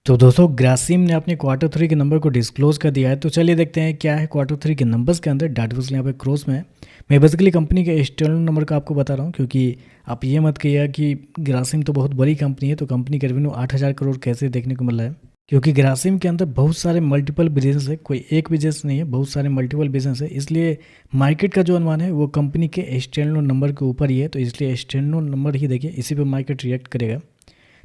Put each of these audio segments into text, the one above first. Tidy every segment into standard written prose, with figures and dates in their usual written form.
तो दोस्तों ग्रासिम ने अपने क्वार्टर थ्री के नंबर को डिस्क्लोज कर दिया है। तो चलिए देखते हैं क्या है क्वार्टर थ्री के नंबर्स के अंदर। डाटा बेस यहाँ पे क्रॉस में है। मैं बेसिकली कंपनी के एक्सटर्नल नंबर का आपको बता रहा हूँ, क्योंकि आप ये मत कहिए कि ग्रासिम तो बहुत बड़ी कंपनी है तो कंपनी का रेवेन्यू 8,000 करोड़ कैसे देखने को मिल रहा है। क्योंकि ग्रासिम के अंदर बहुत सारे मल्टीपल बिजनेस है, कोई एक बिजनेस नहीं है, बहुत सारे मल्टीपल बिजनेस है। इसलिए मार्केट का जो अनुमान है वो कंपनी के एक्सटर्नल नंबर के ऊपर ही है। तो इसलिए एक्सटर्नल नंबर ही देखिए, इसी पर मार्केट रिएक्ट करेगा।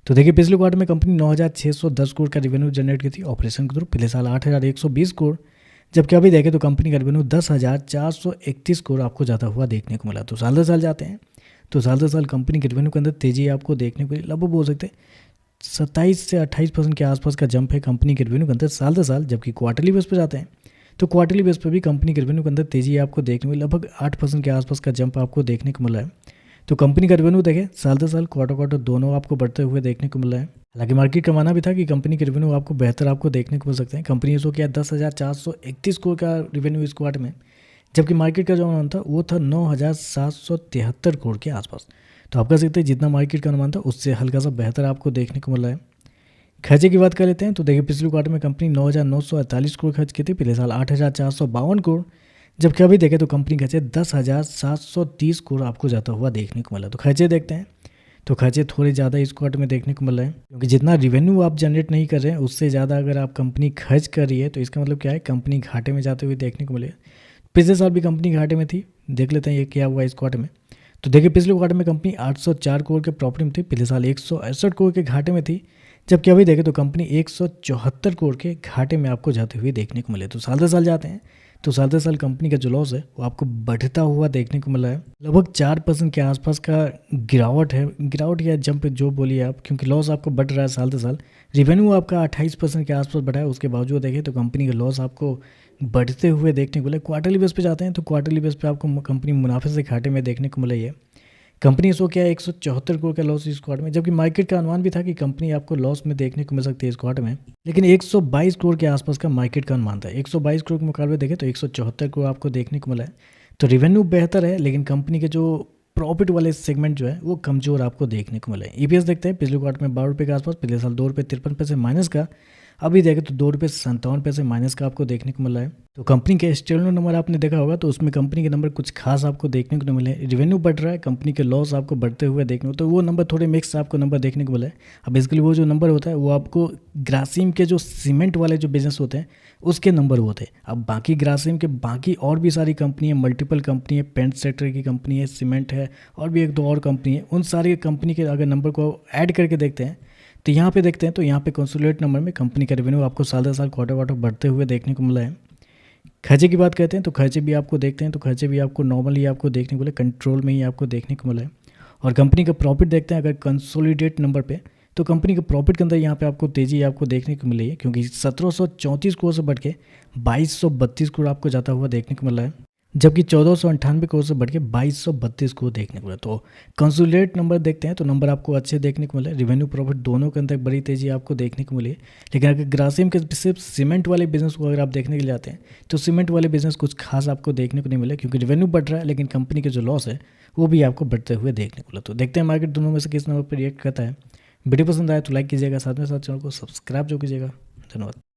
तो देखिए पिछले क्वार्टर में कंपनी 9,610 करोड़ का रेवेन्यू जनरेट की थी ऑपरेशन के थ्रू। पिछले साल 8,120 करोड़, जबकि अभी देखें तो कंपनी का रेवेन्यू 10,431 करोड़ आपको ज़्यादा हुआ देखने को मिला। तो साल दर साल जाते हैं तो साल दर साल कंपनी के रेवेन्यू के अंदर तेजी आपको देखने को लगभग बोल सकते हैं 27 से 28% के आसपास का जंप है कंपनी के रेवेन्यू के अंदर साल दर साल। जबकि क्वार्टरली बेस पर जाते हैं तो क्वार्टरली बेस पर भी कंपनी के रेवेन्यू के अंदर तेजी आपको देखने को लगभग 8% के आसपास का जंप आपको देखने को मिला है। तो कंपनी का रेवेन्यू देखें साल दर साल क्वार्टर क्वार्टर दोनों आपको बढ़ते हुए देखने को मिल रहा है। हालांकि मार्केट का मानना भी था कि कंपनी के रेवेन्यू आपको बेहतर आपको देखने को मिल सकते हैं। कंपनी ने शो किया 10,431 करोड़ का रेवेन्यू इस क्वार्टर में, जबकि मार्केट का जो अनुमान था वो था 9,773 करोड़ के आसपास। तो आप कह सकते हैं जितना मार्केट का अनुमान था उससे हल्का सा बेहतर आपको देखने को मिल रहा है। खर्चे की बात कर लेते हैं तो देखिए पिछले क्वार्टर में कंपनी 9,948 करोड़ खर्च की थी। पिछले साल 8,452 करोड़, जबकि अभी देखें तो कंपनी खर्चे 10,730 करोड़ आपको जाता हुआ देखने को मिला। तो खर्चे देखते हैं तो खर्चे थोड़े ज़्यादा इस क्वार्टर में देखने को मिल रहे हैं, क्योंकि जितना रिवेन्यू आप जनरेट नहीं कर रहे हैं उससे ज़्यादा अगर आप कंपनी खर्च कर रही है तो इसका मतलब क्या है, कंपनी घाटे में जाते हुए देखने को मिले। पिछले साल भी कंपनी घाटे में थी, देख लेते हैं ये क्या हुआ इस क्वार्टर में। तो देखिए पिछले क्वार्टर में कंपनी 804 करोड़ के प्रॉफिट में थी। पिछले साल 168 करोड़ के घाटे में थी, जबकि अभी देखें तो कंपनी 174 करोड़ के घाटे में आपको जाते हुए देखने को मिले। तो साल दर साल जाते हैं तो साल दर साल कंपनी का जो लॉस है वो आपको बढ़ता हुआ देखने को मिला है। लगभग 4% के आसपास का गिरावट है, गिरावट या जंप जो बोलिए आप, क्योंकि लॉस आपको बढ़ रहा है साल दर साल। रिवेन्यू आपका 28% के आसपास बढ़ा है, उसके बावजूद देखें तो कंपनी का लॉस आपको बढ़ते हुए देखने को मिला। क्वार्टरली बेस पे जाते हैं तो क्वार्टरली बेस पे आपको कंपनी मुनाफे से घाटे में देखने को मिला है। कंपनी शो किया 174 करोड़ का लॉस इस क्वार्टर में, जबकि मार्केट का अनुमान भी था कि कंपनी आपको लॉस में देखने को मिल सकती है इस क्वार्टर में। लेकिन 122 करोड़ के आसपास का मार्केट का अनुमान था। 122 करोड़ के मुकाबले देखें तो 174 करोड़ आपको देखने को मिला है। तो रिवेन्यू बेहतर है, लेकिन कंपनी के जो प्रॉफिट वाले सेगमेंट जो है वो कमजोर आपको देखने को मिला है। ईपीएस देखते हैं पिछले क्वार्टर में 12 रुपये के आसपास, पिछले साल 2 रुपये 53 पैसे माइनस का, अभी देखें तो 2 रुपये 57 पैसे माइनस का आपको देखने को मिला है। तो कंपनी के एक्सटर्नल नंबर आपने देखा होगा तो उसमें कंपनी के नंबर कुछ खास आपको देखने को नहीं मिले। रिवेन्यू बढ़ रहा है, कंपनी के लॉस आपको बढ़ते हुए देखने को, तो वो नंबर थोड़े मिक्स आपको नंबर देखने को मिला है। अब बेसिकली वो जो नंबर होता है वो आपको ग्रासिम के जो सीमेंट वाले जो बिजनेस होते हैं उसके नंबर होते हैं। अब बाकी ग्रासिम के बाकी और भी सारी कंपनी है, मल्टीपल कंपनी है, पेंट सेक्टर की कंपनी है, सीमेंट है, और भी एक दो और कंपनी है। उन सारी कंपनी के अगर नंबर को ऐड करके देखते हैं तो यहाँ पे देखते हैं तो यहाँ पे कंसोलिडेट नंबर में कंपनी का रेवेन्यू आपको साल दर साल क्वार्टर क्वार्टर बढ़ते हुए देखने को मिला है। खर्चे की बात करते हैं तो खर्चे भी आपको देखते हैं तो खर्चे भी आपको नॉर्मली आपको देखने को मिले, कंट्रोल में ही आपको देखने को मिला है। और कंपनी का प्रॉफिट देखते हैं अगर कंसोलिडेट नंबर पे तो कंपनी के प्रॉफिट के अंदर यहाँ पे आपको तेजी आपको देखने को मिली है, क्योंकि 1734 करोड़ से बढ़ के 2232 करोड़ आपको जाता हुआ देखने को मिला है, जबकि 1498 करोड़ से बढ़ के 2232 करोड़ देखने को मिला। तो कंसोलिडेट नंबर देखते हैं तो नंबर आपको अच्छे देखने को मिले, रिवेन्यू प्रॉफिट दोनों के अंदर बड़ी तेजी आपको देखने को मिली। लेकिन अगर ग्रासिम के सिर्फ सीमेंट वाले बिजनेस को अगर आप देखने के लिए जाते हैं तो सीमेंट वाले बिजनेस कुछ खास आपको देखने को नहीं मिले, क्योंकि रिवेन्यू बढ़ रहा है लेकिन कंपनी के जो लॉस है वो भी आपको बढ़ते हुए देखने को मिला। तो देखते हैं मार्केट दोनों में से किस नंबर पर रिएक्ट करता है। वीडियो पसंद आए तो लाइक कीजिएगा, साथ में साथ चैनल को सब्सक्राइब जो कीजिएगा। धन्यवाद।